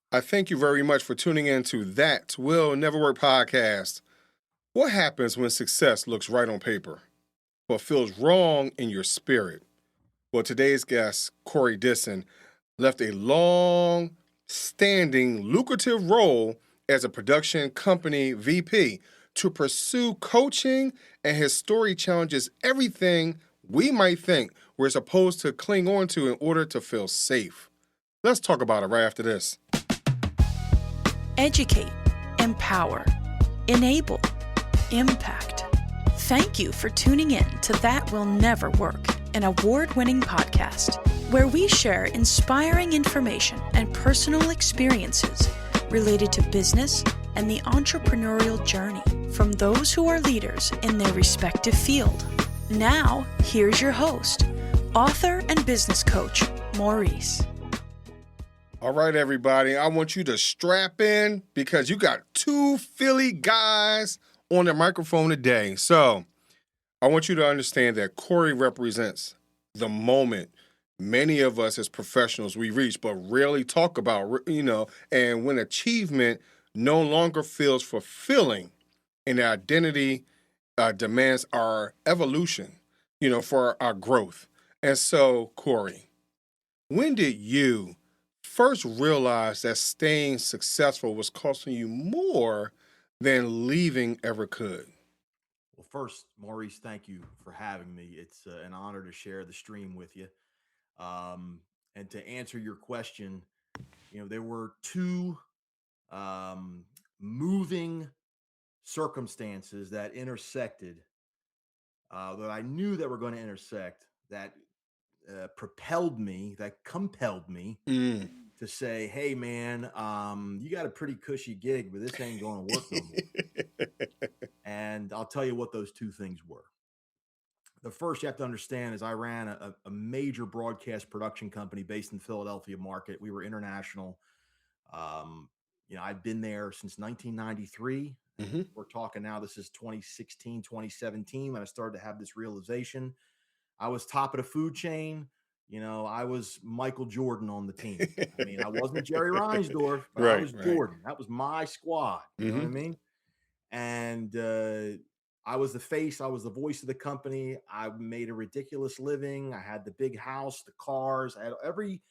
I thank you very much for tuning in to That Will Never Work podcast. What happens when success looks right on paper, but feels wrong in your spirit? Well, today's guest, Corey Dissin, left a long standing, lucrative role as a production company VP to pursue coaching, and his story challenges everything we might think we're supposed to cling on to in order to feel safe. Let's talk about it right after this. Educate, empower, enable, impact. Thank you for tuning in to That Will Never Work, an award-winning podcast where we share inspiring information and personal experiences related to business and the entrepreneurial journey from those who are leaders in their respective field. Now, here's your host, author and business coach, Maurice. All right, everybody, I want you to strap in because you got two Philly guys on the microphone today. So I want you to understand that Corey represents the moment many of us as professionals we reach, but rarely talk about, and when achievement no longer feels fulfilling and identity demands our evolution, for our growth. And so, Corey, when did you first realize that staying successful was costing you more than leaving ever could? Well, first, Maurice, thank you for having me. It's an honor to share the stream with you. And to answer your question, there were two moving circumstances that intersected, that I knew that were going to intersect, that propelled me, that compelled me to say, hey, man, you got a pretty cushy gig, but this ain't going to work no more. And I'll tell you what those two things were. The first you have to understand is I ran a major broadcast production company based in the Philadelphia market. We were international. I've been there since 1993. Mm-hmm. We're talking now, this is 2016, 2017, when I started to have this realization. I was top of the food chain. I was Michael Jordan on the team. I mean, I wasn't Jerry Reinsdorf, but I was Jordan. That was my squad. You know what I mean? And I was the face. I was the voice of the company. I made a ridiculous living. I had the big house, the cars. I had every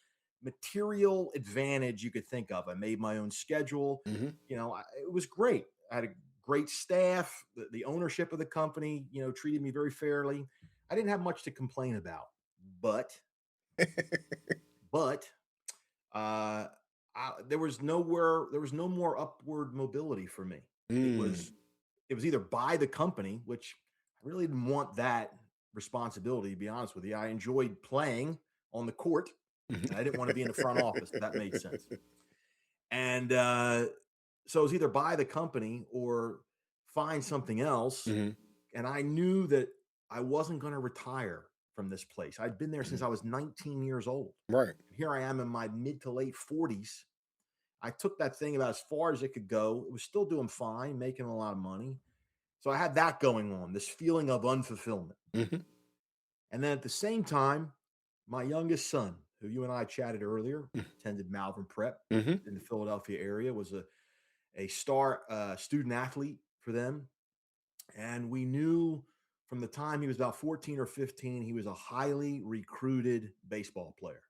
material advantage you could think of. I made my own schedule. Mm-hmm. It was great. I had a great staff. The ownership of the company, treated me very fairly. I didn't have much to complain about, but there was no more upward mobility for me. It was either buy the company, which I really didn't want that responsibility, to be honest with you. I enjoyed playing on the court. And I didn't want to be in the front office, if that made sense. And so it was either buy the company or find something else. Mm-hmm. And I knew that I wasn't going to retire from this place. I'd been there since I was 19 years old. Right. Here I am in my mid to late 40s. I took that thing about as far as it could go. It was still doing fine, making a lot of money. So I had that going on, this feeling of unfulfillment. Mm-hmm. And then at the same time, my youngest son, who you and I chatted earlier, attended Malvern Prep in the Philadelphia area, was a star student athlete for them. And we knew from the time he was about 14 or 15, he was a highly recruited baseball player.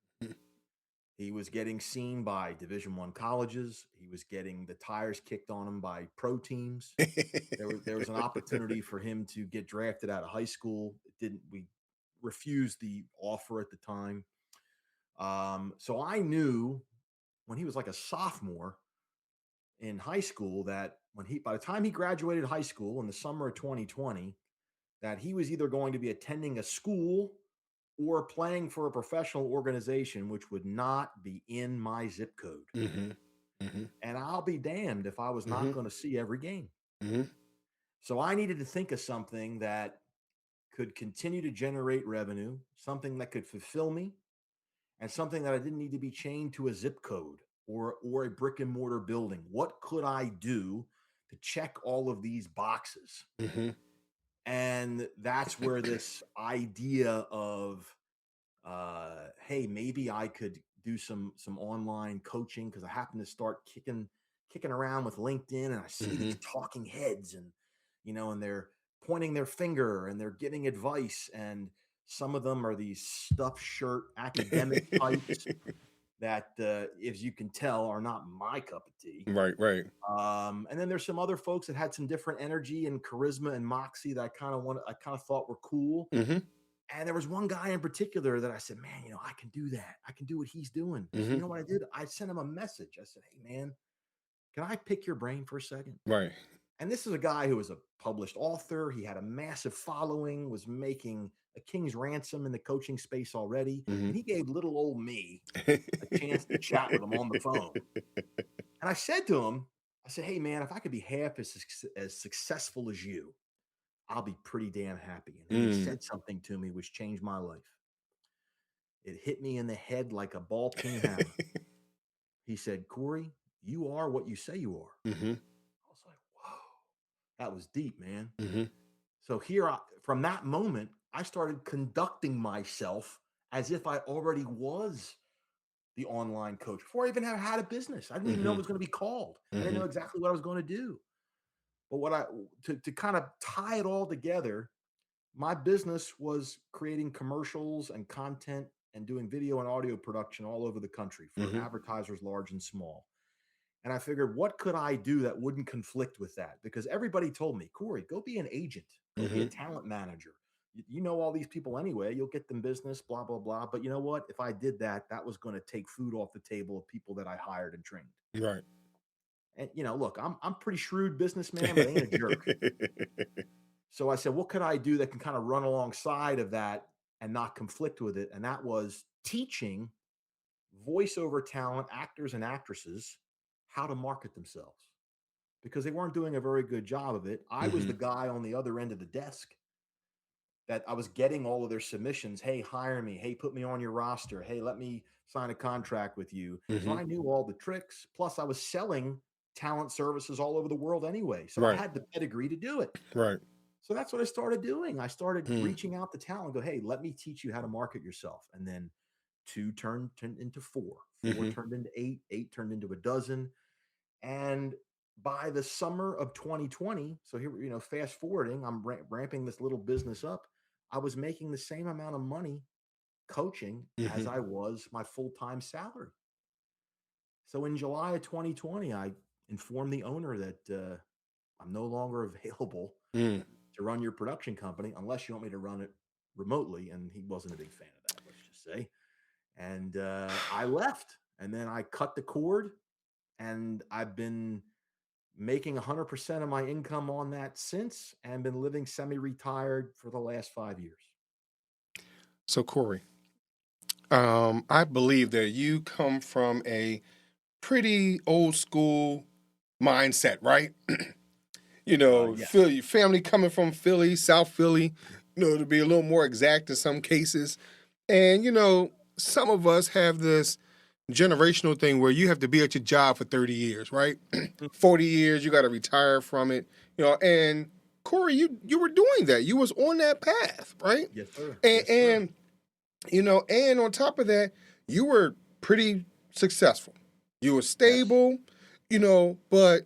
He was getting seen by Division I colleges. He was getting the tires kicked on him by pro teams. There was an opportunity for him to get drafted out of high school. We refused the offer at the time. So I knew when he was like a sophomore in high school that by the time he graduated high school in the summer of 2020, that he was either going to be attending a school or playing for a professional organization, which would not be in my zip code. Mm-hmm. Mm-hmm. And I'll be damned if I was not going to see every game. Mm-hmm. So I needed to think of something that could continue to generate revenue, something that could fulfill me, and something that I didn't need to be chained to a zip code or a brick and mortar building. What could I do to check all of these boxes? Mm-hmm. And that's where this idea of, hey, maybe I could do some online coaching because I happened to start kicking around with LinkedIn, and I see these talking heads, and and they're pointing their finger and they're giving advice, and some of them are these stuffed shirt academic types that, as you can tell, are not my cup of tea. Right, right. And then there's some other folks that had some different energy and charisma and moxie that I kind of thought were cool. Mm-hmm. And there was one guy in particular that I said, man, I can do that. I can do what he's doing. So you know what I did? I sent him a message. I said, hey, man, can I pick your brain for a second? Right. And this is a guy who was a published author. He had a massive following, was making a king's ransom in the coaching space already. And he gave little old me a chance to chat with him on the phone. And I said to him, I said, hey, man, if I could be half as successful as you, I'll be pretty damn happy. And then he said something to me which changed my life. It hit me in the head like a ball peen hammer. He said, Corey, you are what you say you are. I was like, whoa, that was deep, man. So from that moment, I started conducting myself as if I already was the online coach before I even had a business. I didn't even know it was going to be called. I didn't know exactly what I was going to do. But to kind of tie it all together, my business was creating commercials and content and doing video and audio production all over the country for advertisers large and small. And I figured, what could I do that wouldn't conflict with that? Because everybody told me, Corey, go be an agent, go be a talent manager. You know all these people anyway. You'll get them business, blah, blah, blah. But you know what? If I did that, that was going to take food off the table of people that I hired and trained. Right. And look, I'm pretty shrewd businessman, but I ain't a jerk. So I said, what could I do that can kind of run alongside of that and not conflict with it? And that was teaching voiceover talent, actors and actresses, how to market themselves, because they weren't doing a very good job of it. I was the guy on the other end of the desk that I was getting all of their submissions. Hey, hire me. Hey, put me on your roster. Hey, let me sign a contract with you. So I knew all the tricks. Plus I was selling talent services all over the world anyway. So I had the pedigree to do it. Right. So that's what I started doing. I started reaching out to talent and go, hey, let me teach you how to market yourself. And then 2 turned into 4, 4 turned into 8, 8 turned into a dozen. And by the summer of 2020, so here, fast forwarding, I'm ramping this little business up. I was making the same amount of money coaching as I was my full-time salary. So in July of 2020, I informed the owner that I'm no longer available to run your production company unless you want me to run it remotely. And he wasn't a big fan of that, let's just say. And I left, and then I cut the cord, and I've been making 100% of my income on that since, and been living semi-retired for the last 5 years. So Corey, I believe that you come from a pretty old school mindset, right? Yes. Philly, family coming from Philly, South Philly, to be a little more exact in some cases. And, some of us have this generational thing where you have to be at your job for 30 years, right? 40 years, you got to retire from it, and Corey, you were doing that. You was on that path, right? Yes, sir. And and on top of that, you were pretty successful. You were stable, but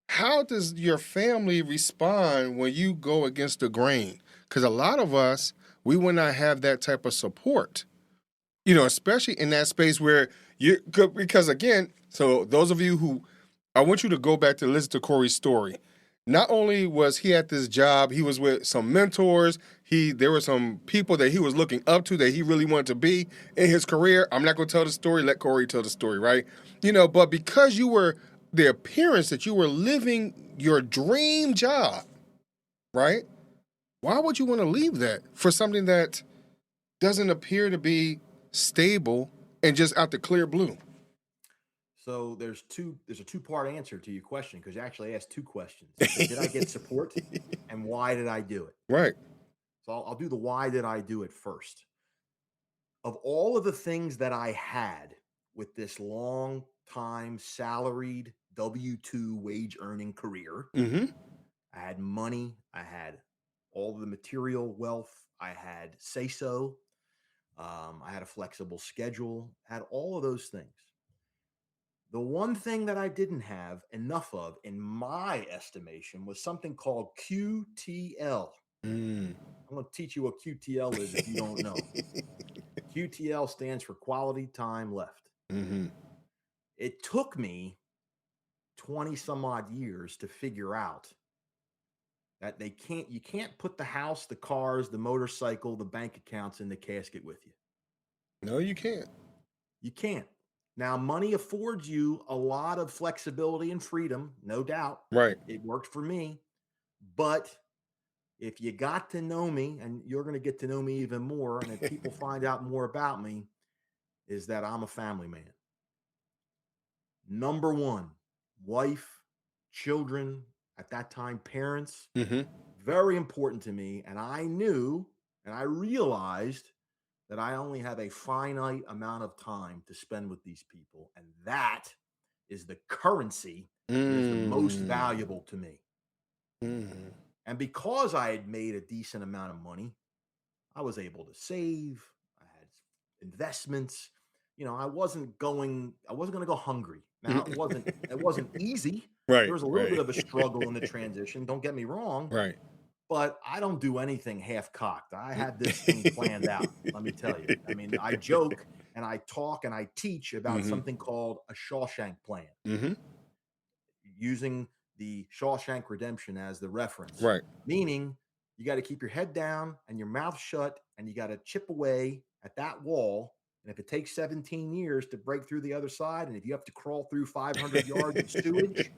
how does your family respond when you go against the grain? Because a lot of us, we would not have that type of support, especially in that space where because again, so those of you who, I want you to go back to listen to Corey's story. Not only was he at this job, he was with some mentors. There were some people that he was looking up to that he really wanted to be in his career. I'm not going to tell the story. Let Corey tell the story, right? But because you were the appearance that you were living your dream job, right? Why would you want to leave that for something that doesn't appear to be stable and just out the clear blue? So there's a 2-part answer to your question, because you actually asked 2 questions. Did I get support, and why did I do it? Right. So I'll do the why did I do it first. Of all of the things that I had with this long time salaried W-2 wage earning career, I had money, I had all the material wealth, I had say-so, I had a flexible schedule, had all of those things. The one thing that I didn't have enough of, in my estimation, was something called QTL. I'm going to teach you what QTL is if you don't know. QTL stands for quality time left. It took me 20 some odd years to figure out that you can't put the house, the cars, the motorcycle, the bank accounts in the casket with you. No, you can't. You can't. Now, money affords you a lot of flexibility and freedom, no doubt. Right. It worked for me. But if you got to know me, and you're going to get to know me even more, and if people find out more about me, is that I'm a family man. Number one, wife, children, at that time, parents, very important to me. And I knew and I realized that I only have a finite amount of time to spend with these people. And that is the currency that is the most valuable to me. And because I had made a decent amount of money, I was able to save. I had investments. I wasn't going to go hungry. Now it wasn't easy. Right. There was a little bit of a struggle in the transition. Don't get me wrong. Right. But I don't do anything half-cocked. I had this thing planned out, let me tell you. I mean, I joke and I talk and I teach about something called a Shawshank plan, using the Shawshank Redemption as the reference. Right. Meaning you got to keep your head down and your mouth shut, and you got to chip away at that wall. And if it takes 17 years to break through the other side, and if you have to crawl through 500 yards of sewage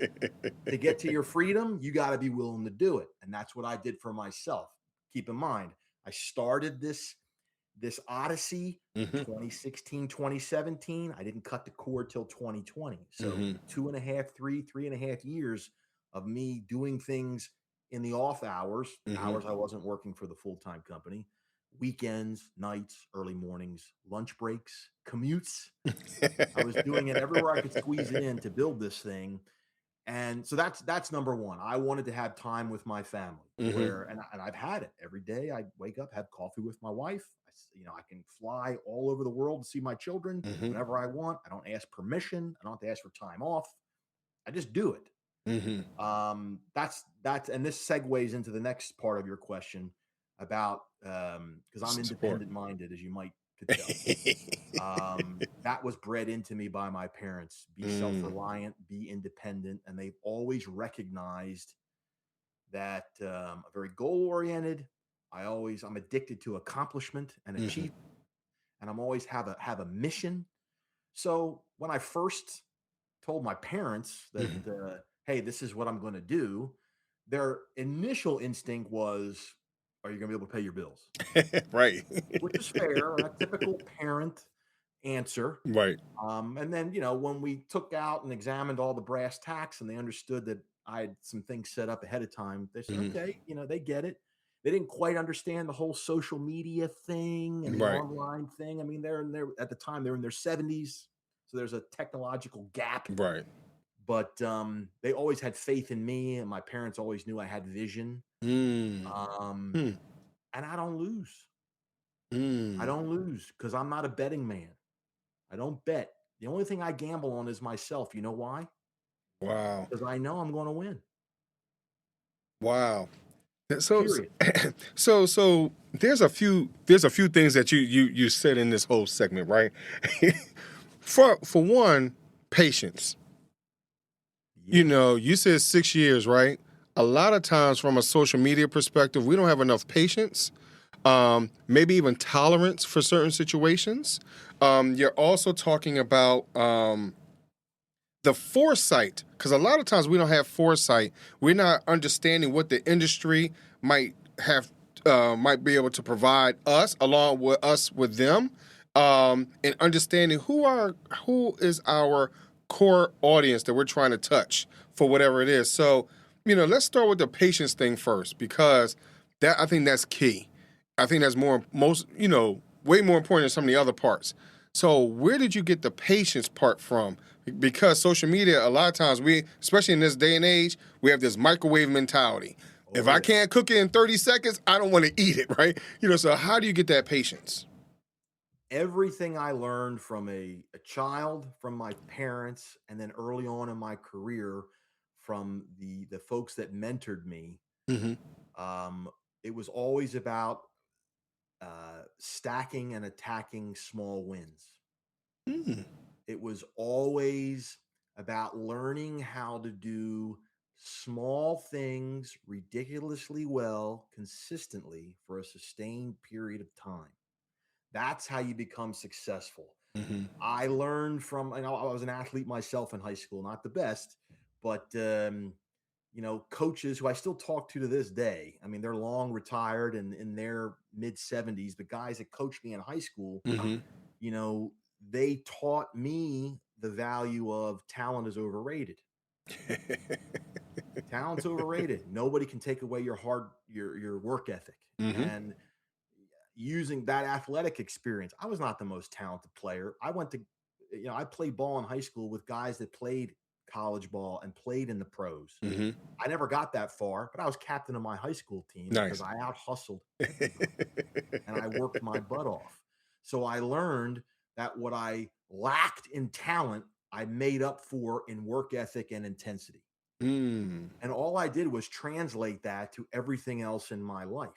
to get to your freedom, you got to be willing to do it. And that's what I did for myself. Keep in mind, I started this odyssey 2016, 2017. I didn't cut the cord till 2020. So 3.5 years of me doing things in the off hours I wasn't working for the full-time company. Weekends, nights, early mornings, lunch breaks, commutes. I was doing it everywhere I could squeeze it in to build this thing. And so that's number one. I wanted to have time with my family and I've had it every day. I wake up, have coffee with my wife. I can fly all over the world to see my children whenever I want. I don't ask permission. I don't have to ask for time off. I just do it. That's and this segues into the next part of your question about because I'm independent minded, as you might could tell. That was bred into me by my parents. Be self-reliant, be independent, and they've always recognized that I'm very goal-oriented. I'm addicted to accomplishment and achievement, and I'm always have a mission. So when I first told my parents that hey, this is what I'm going to do, their initial instinct was, are you going to be able to pay your bills? Right. Which is fair, a typical parent answer. Right. And then, when we took out and examined all the brass tacks and they understood that I had some things set up ahead of time, they said, okay, they get it. They didn't quite understand the whole social media thing and the online thing. I mean, at the time, they're in their 70s. So there's a technological gap. Right. But they always had faith in me, and my parents always knew I had vision. And I don't lose. I don't lose because I'm not a betting man. I don't bet. The only thing I gamble on is myself. You know why? Wow. Because I know I'm going to win. Wow. So there's a few things that you said in this whole segment, right? For one, patience. You said 6 years, right? A lot of times from a social media perspective, we don't have enough patience, maybe even tolerance for certain situations. You're also talking about the foresight, because a lot of times we don't have foresight. We're not understanding what the industry might be able to provide us, along with us with them, and understanding who is our core audience that we're trying to touch for whatever it is. So, let's start with the patience thing first, because I think that's key. I think that's way more important than some of the other parts. So where did you get the patience part from? Because social media, a lot of times especially in this day and age, we have this microwave mentality. If I can't cook it in 30 seconds, I don't want to eat it, right? So how do you get that patience? everything I learned from a child, from my parents, and then early on in my career from the folks that mentored me, Mm-hmm. um, it was always about stacking and attacking small wins. Mm. It was always about learning how to do small things ridiculously well, consistently for a sustained period of time. That's how you become successful. Mm-hmm. I learned from, I was an athlete myself in high school, not the best, but coaches who I still talk to this day. I mean, they're long retired and in their mid 70s, but guys that coached me in high school, Mm-hmm. you know, they taught me the value of talent is overrated. Talent's overrated. Nobody can take away your work ethic. Mm-hmm. And using that athletic experience, I was not the most talented player. I played ball in high school with guys that played college ball and played in the pros. Mm-hmm. I never got that far, but I was captain of my high school team because Nice. I out hustled everybody and I worked my butt off. So I learned that what I lacked in talent, I made up for in work ethic and intensity. Mm. And all I did was translate that to everything else in my life.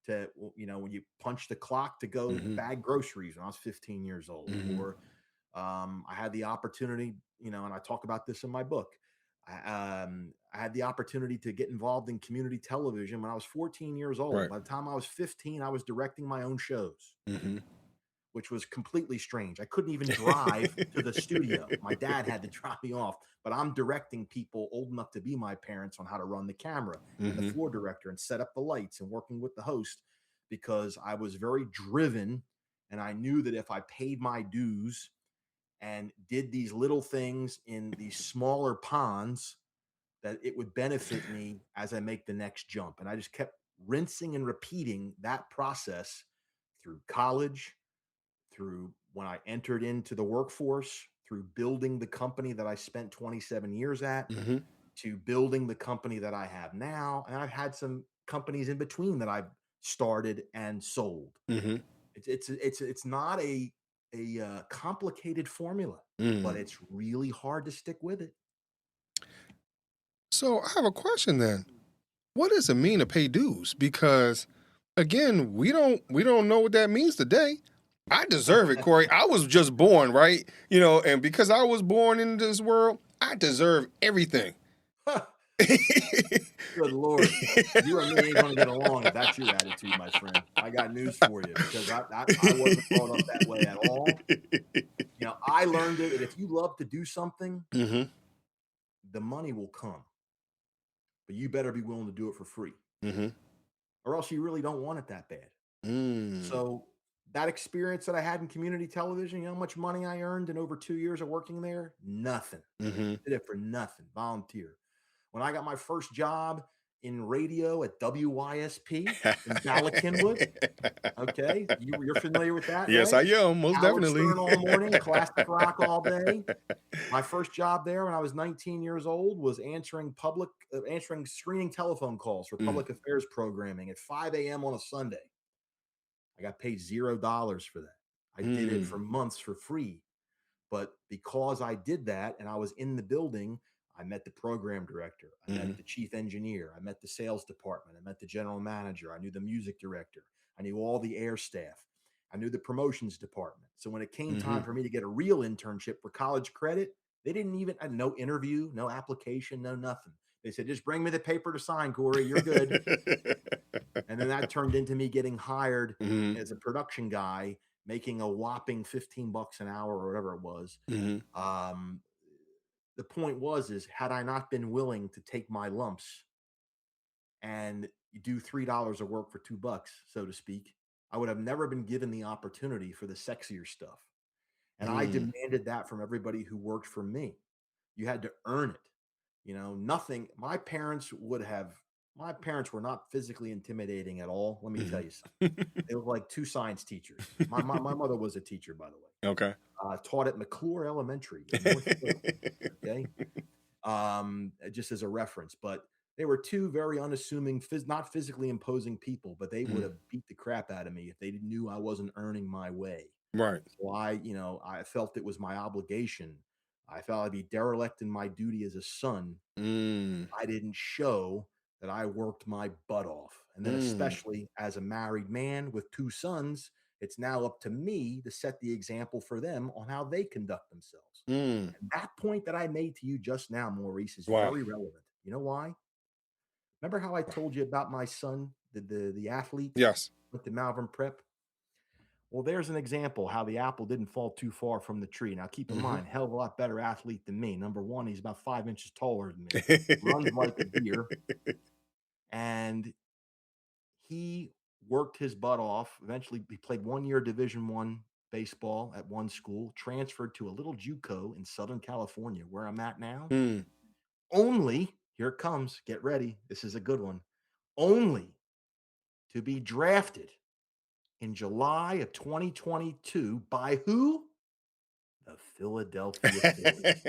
When you punch the clock to go Mm-hmm. bag groceries when I was 15 years old, Mm-hmm. or I had the opportunity, and I talk about this in my book. I had the opportunity to get involved in community television when I was 14 years old. Right. By the time I was 15, I was directing my own shows, Mm-hmm. which was completely strange. I couldn't even drive to the studio. My dad had to drop me off, but I'm directing people old enough to be my parents on how to run the camera and the Mm-hmm. floor director and set up the lights and working with the host because I was very driven. And I knew that if I paid my dues and did these little things in these smaller ponds, that it would benefit me as I make the next jump. And I just kept rinsing and repeating that process through college, through when I entered into the workforce, through building the company that I spent 27 years at, Mm-hmm. to building the company that I have now. And I've had some companies in between that I've started and sold. Mm-hmm. It's not a complicated formula, but Mm. it's really hard to stick with it. So I have a question then. What does it mean to pay dues? Because again, we don't know what that means today. I deserve it, Corey. I was just born, right? And because I was born into this world, I deserve everything. Good Lord. You and me ain't going to get along if that's your attitude, my friend. I got news for you because I wasn't brought up that way at all. I learned it that if you love to do something, Mm-hmm. the money will come, but you better be willing to do it for free, Mm-hmm. or else you really don't want it that bad. Mm. So that experience that I had in community television, you know how much money I earned in over 2 years of working there? Nothing. Mm-hmm. Did it for nothing. Volunteer. When I got my first job in radio at WYSP in Bala Cynwyd, okay, you're familiar with that, Yes, right? I am, most Howard definitely. Stern all morning, classic rock all day. My first job there when I was 19 years old was answering screening telephone calls for public affairs programming at 5 a.m. on a Sunday. I got paid $0 for that. I did it for months for free. But because I did that and I was in the building, I met the program director. I met the chief engineer. I met the sales department. I met the general manager. I knew the music director. I knew all the air staff. I knew the promotions department. So when it came time for me to get a real internship for college credit, they didn't even, no interview, no application, no nothing. They said, just bring me the paper to sign, Corey. You're good. And then that turned into me getting hired as a production guy, making a whopping $15 an hour or whatever it was. The point is had I not been willing to take my lumps and do $3 of work for $2, so to speak, I would have never been given the opportunity for the sexier stuff. And I demanded that from everybody who worked for me. You had to earn it. Nothing. My parents were not physically intimidating at all. Let me tell you something. They were like two science teachers. My mother was a teacher, by the way. Okay. Taught at McClure Elementary in North Philly. Okay. Just as a reference, but they were two very unassuming, not physically imposing people, but they would have beat the crap out of me if they knew I wasn't earning my way. Right. So I felt it was my obligation. I felt I'd be derelict in my duty as a son. Mm. I didn't show that I worked my butt off. And then, Mm. especially as a married man with 2 sons, it's now up to me to set the example for them on how they conduct themselves. Mm. And that point that I made to you just now, Maurice, is Wow. very relevant. You know why? Remember how I told you about my son, the athlete, Yes. with the Malvern Prep? Well, there's an example how the apple didn't fall too far from the tree. Now, keep in Mhm. mind, hell of a lot better athlete than me. Number one, he's about 5 inches taller than me, runs like a deer, and he worked his butt off. Eventually, he played 1 year Division I baseball at one school, transferred to a little JUCO in Southern California, where I'm at now. Mm. Only, here it comes, get ready. This is a good one. Only to be drafted in July of 2022 by who? The Philadelphia Phillies.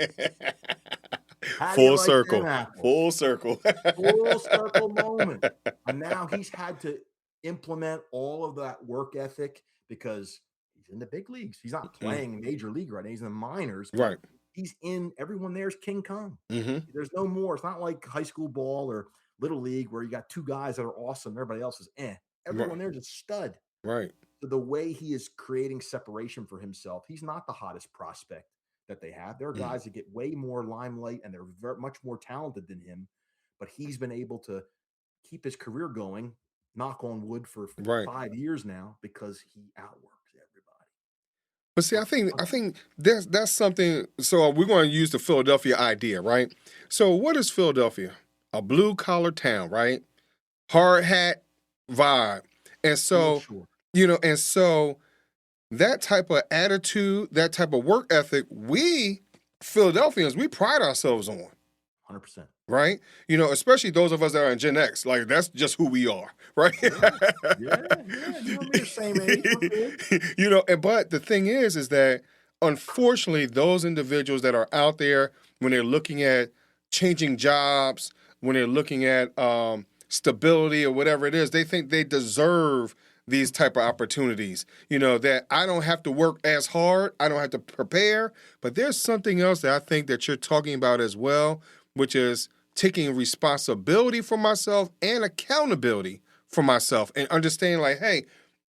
How do you Full like them circle. apples? Full circle. Full circle moment. And now he's had to implement all of that work ethic because he's in the big leagues. He's not Mm. playing major league right now. He's in the minors, but Right. he's in everyone there's King Kong. Mhm. There's no more. It's not like high school ball or little league where you got 2 guys that are awesome. Everybody else is eh. Right. Everyone there's a stud. Right. So the way he is creating separation for himself, he's not the hottest prospect that they have. There are Mm. guys that get way more limelight and they're much more talented than him, but he's been able to keep his career going, knock on wood, for Right. 5 years now because he outworks everybody. But see, I think that's something. So we're going to use the Philadelphia idea, right? So what is Philadelphia? A blue collar town, right? Hard hat vibe, and Real so short. and so that type of attitude, that type of work ethic, we Philadelphians, we pride ourselves on. 100%. Right? Especially those of us that are in Gen X, like that's just who we are, right? Yeah. Yeah. You and me are same age. We're good. But the thing is that unfortunately, those individuals that are out there when they're looking at changing jobs, when they're looking at stability or whatever it is, they think they deserve these type of opportunities. That I don't have to work as hard, I don't have to prepare, but there's something else that I think that you're talking about as well, which is taking responsibility for myself and accountability for myself and understanding like, hey,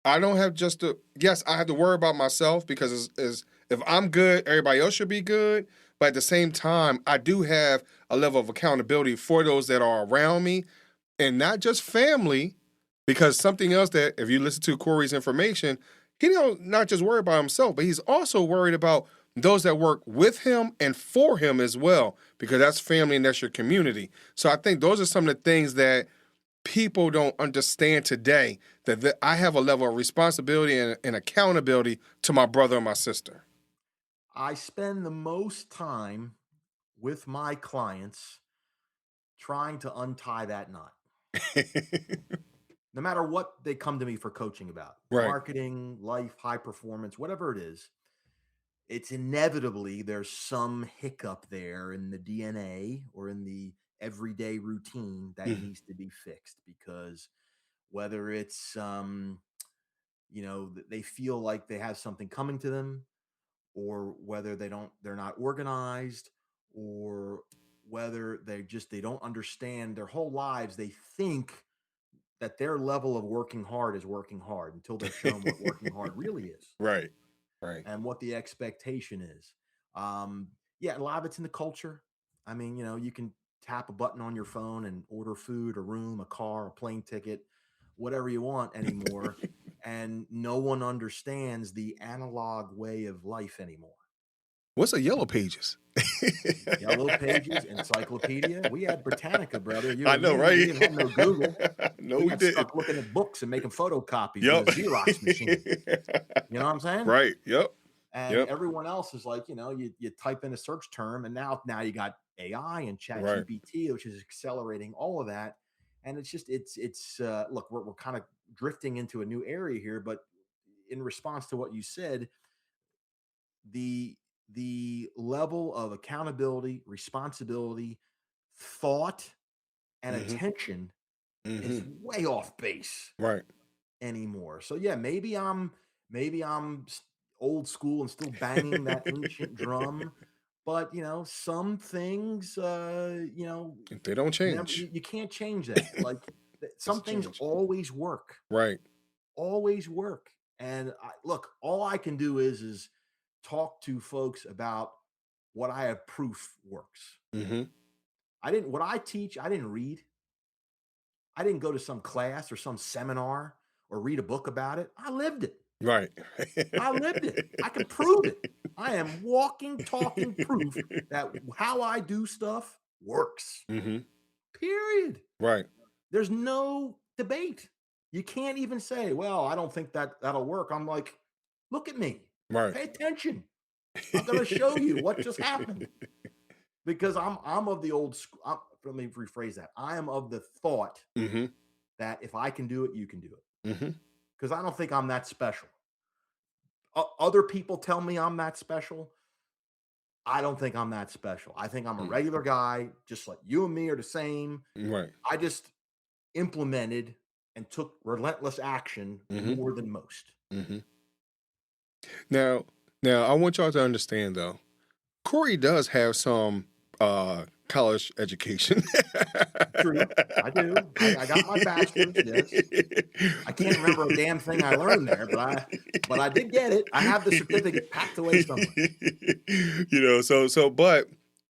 I don't have just to, yes, I have to worry about myself because if I'm good, everybody else should be good. But at the same time, I do have a level of accountability for those that are around me and not just family, because something else that if you listen to Corey's information, he don't not just worry about himself, but he's also worried about those that work with him and for him as well, because that's family and that's your community. So I think those are some of the things that people don't understand today, that I have a level of responsibility and accountability to my brother and my sister. I spend the most time with my clients trying to untie that knot. No matter what they come to me for coaching about, Right. marketing, life, high performance, whatever it is, it's inevitably there's some hiccup there in the DNA or in the everyday routine that Mhm. needs to be fixed, because whether it's they feel like they have something coming to them, or whether they're not organized, or whether they don't understand their whole lives, they think that their level of working hard is working hard until they're shown what working hard really is Right. Right. and what the expectation is. Um, yeah, a lot of it's in the culture. I mean, you can tap a button on your phone and order food, a room, a car, a plane ticket, whatever you want anymore. And no one understands the analog way of life anymore. What's a Yellow Pages? Yellow Pages, encyclopedia. We had Britannica, brother. You I and know, me. We right? didn't have no Google. No, We we got didn't. stuck looking at books and making photocopies Yep. with a Xerox machine. You know what I'm saying? Right. Yep. And Yep. everyone else is like, you type in a search term, and now you got AI and Chat Right. GPT, which is accelerating all of that. And it's just look, we're kind of drifting into a new area here, but in response to what you said, the level of accountability, responsibility, thought, and Mm-hmm. attention is Mm-hmm. way off base Right. anymore. So yeah, maybe I'm old school and still banging that ancient drum. But some things, They don't never change. you can't change that. Like It's some a things change. always work, Right. always work. And look, all I can do is talk to folks about what I have proof works. Mm-hmm. What I teach, I didn't read. I didn't go to some class or some seminar or read a book about it. I lived it. Right. I lived it. I can prove it. I am walking, talking proof that how I do stuff works. Mm-hmm. Period. Right. There's no debate. You can't even say, well, I don't think that'll work. I'm like, look at me. Right. Pay attention. I'm going to show you what just happened. Because I'm of the old school. Let me rephrase that. I am of the thought Mm-hmm. that if I can do it, you can do it. Mm-hmm. Because I don't think I'm that special. Other people tell me I'm that special. I don't think I'm that special. I think I'm a regular guy, just like you and me are the same. Right. I just implemented and took relentless action more than most. Mm-hmm. Now, I want y'all to understand though, Corey does have some college education. True, I do. I got my bachelor's. Yes, I can't remember a damn thing I learned there, but I did get it. I have the certificate packed away somewhere.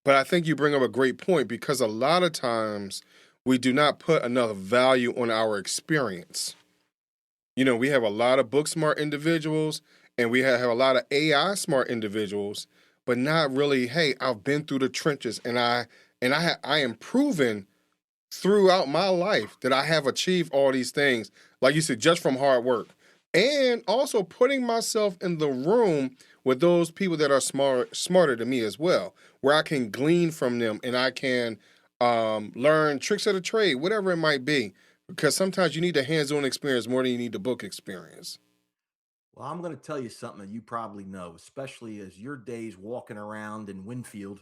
But I think you bring up a great point because a lot of times we do not put enough value on our experience. We have a lot of book smart individuals and we have a lot of AI smart individuals, but not really, hey, I've been through the trenches and I am proven throughout my life that I have achieved all these things, like you said, just from hard work. And also putting myself in the room with those people that are smarter than me as well, where I can glean from them and I can learn tricks of the trade, whatever it might be. Because sometimes you need the hands-on experience more than you need the book experience. Well, I'm going to tell you something that you probably know, especially as your days walking around in Winfield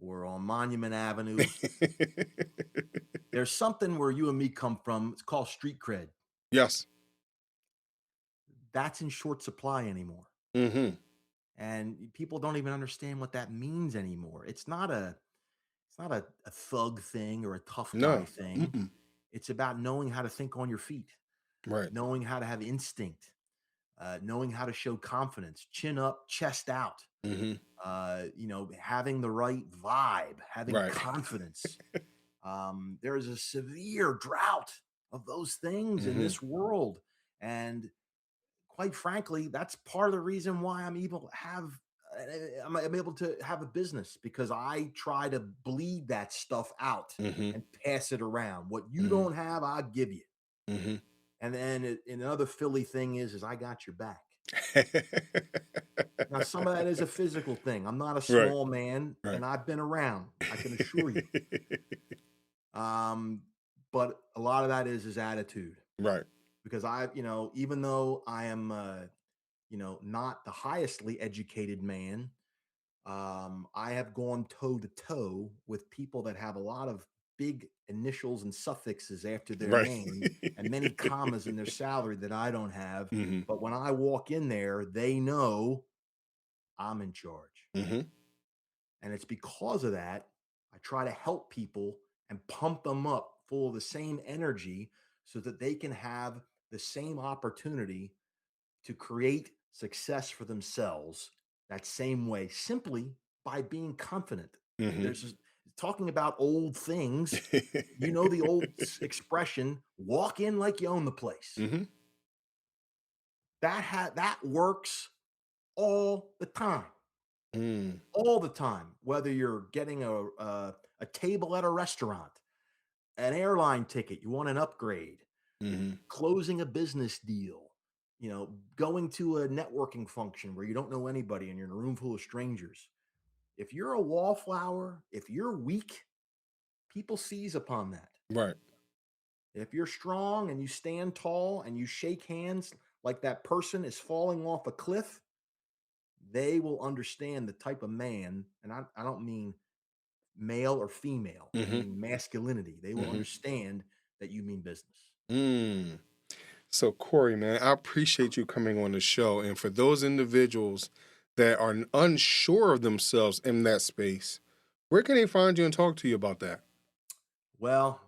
or on Monument Avenue. There's something where you and me come from. It's called street cred. Yes. That's in short supply anymore. Mm-hmm. And people don't even understand what that means anymore. It's not a thug thing or a tough guy thing. Mm-mm. It's about knowing how to think on your feet, Right. knowing how to have instinct, knowing how to show confidence, chin up, chest out, Mm-hmm. having the right vibe, having Right. confidence. There is a severe drought of those things in this world. And quite frankly, that's part of the reason why I'm able to have a business, because I try to bleed that stuff out and pass it around. What you don't have, I'll give you. Mm-hmm. And then another Philly thing is I got your back. Now, some of that is a physical thing. I'm not a small man, and I've been around, I can assure you. But a lot of that is attitude. Right. Because even though I am, not the highestly educated man, I have gone toe to toe with people that have a lot of big initials and suffixes after their name and many commas in their salary that I don't have. Mm-hmm. But when I walk in there, they know I'm in charge. Mm-hmm. And it's because of that, I try to help people and pump them up full of the same energy so that they can have the same opportunity to create success for themselves that same way, simply by being confident. There's talking about old things. The old expression, walk in like you own the place. That works all the time. All the time, whether you're getting a table at a restaurant, an airline ticket, you want an upgrade, closing a business deal, going to a networking function where you don't know anybody and you're in a room full of strangers. If you're a wallflower, if you're weak, people seize upon that. Right. If you're strong and you stand tall and you shake hands like that person is falling off a cliff, they will understand the type of man, and I don't mean male or female, I mean masculinity. They will understand that you mean business. So, Corey, man, I appreciate you coming on the show. And for those individuals that are unsure of themselves in that space, where can they find you and talk to you about that? Well,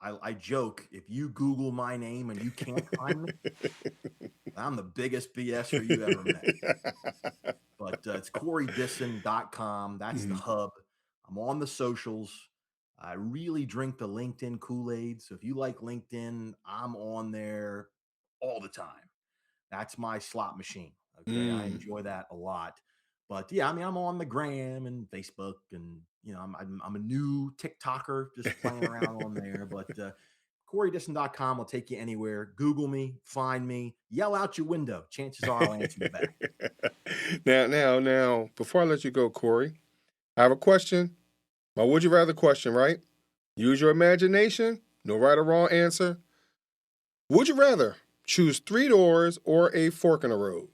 I joke, if you Google my name and you can't find me, I'm the biggest BSer you ever met. But it's CoreyDissin.com. That's the hub. I'm on the socials. I really drink the LinkedIn Kool-Aid. So if you like LinkedIn, I'm on there all the time. That's my slot machine. Okay. I enjoy that a lot. But yeah, I mean, I'm on the gram and Facebook, and I'm a new TikToker, just playing around on there. But CoreyDissin.com will take you anywhere. Google me, find me, yell out your window. Chances are I'll answer you back. Now, before I let you go, Corey, I have a question. My would you rather question, right? Use your imagination. No right or wrong answer. Would you rather choose 3 doors or a fork in the road?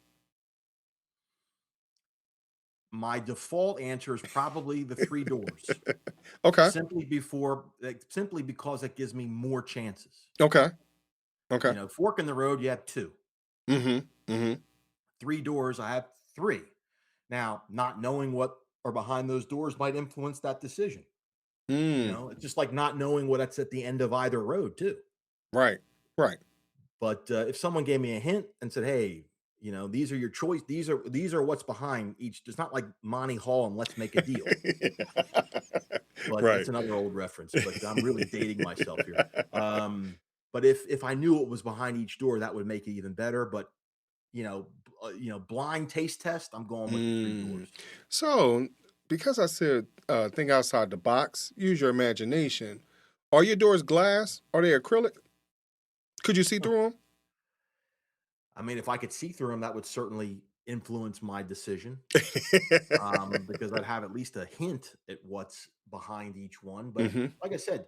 My default answer is probably the 3 doors. Okay. Simply because it gives me more chances. Okay. Fork in the road, you have 2. 3 doors, I have 3. Now, not knowing what are behind those doors might influence that decision. It's just like not knowing what's at the end of either road too. Right. But if someone gave me a hint and said, "Hey, these are your choice. These are what's behind each." It's not like Monty Hall and Let's Make a Deal. But right. It's another old reference. But I'm really dating myself here. But if I knew what was behind each door, that would make it even better. But blind taste test, I'm going with the 3 doors. So, because I said think outside the box, use your imagination. Are your doors glass? Are they acrylic? Could you see through them? I mean, if I could see through them, that would certainly influence my decision because I'd have at least a hint at what's behind each one. But like I said,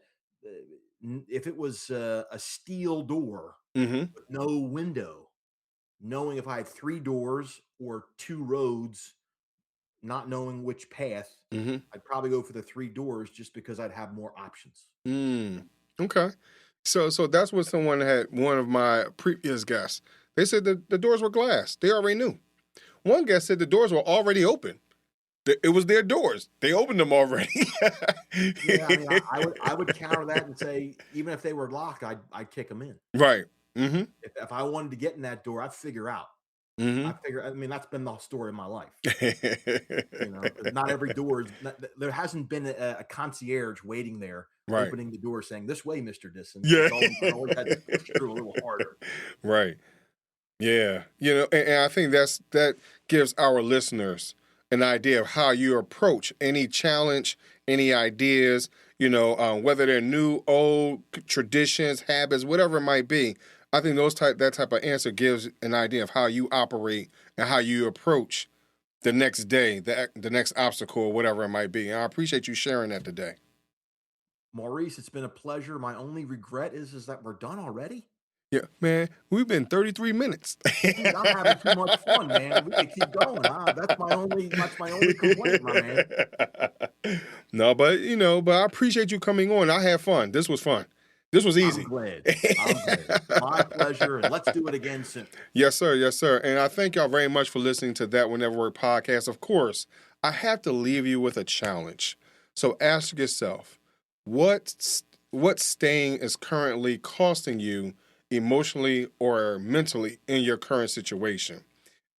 if it was a steel door with no window, knowing if I had 3 doors or 2 roads, not knowing which path, I'd probably go for the 3 doors just because I'd have more options. Okay. So that's what someone had, one of my previous guests. They said that the doors were glass. They already knew. One guest said the doors were already open. It was their doors. They opened them already. Yeah, I mean, I would counter that and say, even if they were locked, I'd kick them in. Right. If I wanted to get in that door, I'd figure out. I mean, that's been the story of my life. 'Cause not every door there hasn't been a concierge waiting there, opening the door saying, "This way, Mr. Dissin." Yeah. I always had to push through a little harder. Right. Yeah. And I think that gives our listeners an idea of how you approach any challenge, any ideas, whether they're new, old, traditions, habits, whatever it might be. I think that type of answer gives an idea of how you operate and how you approach the next day, the next obstacle, or whatever it might be. And I appreciate you sharing that today. Maurice, it's been a pleasure. My only regret is that we're done already. Yeah, man, we've been 33 minutes. Dude, I'm having too much fun, man. We can keep going. That's my only complaint, my man. No, but I appreciate you coming on. I had fun. This was fun. This was easy. I'm glad. My pleasure. Let's do it again soon. Yes, sir. And I thank y'all very much for listening to That Will Nevr Work podcast. Of course, I have to leave you with a challenge. So ask yourself, what staying is currently costing you emotionally or mentally in your current situation?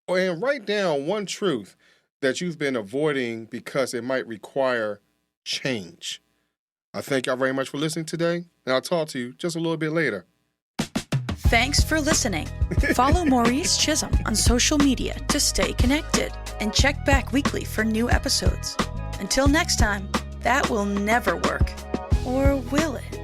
And write down one truth that you've been avoiding because it might require change. I thank y'all very much for listening today, and I'll talk to you just a little bit later. Thanks for listening. Follow Maurice Chisholm on social media to stay connected and check back weekly for new episodes. Until next time, that will never work. Or will it?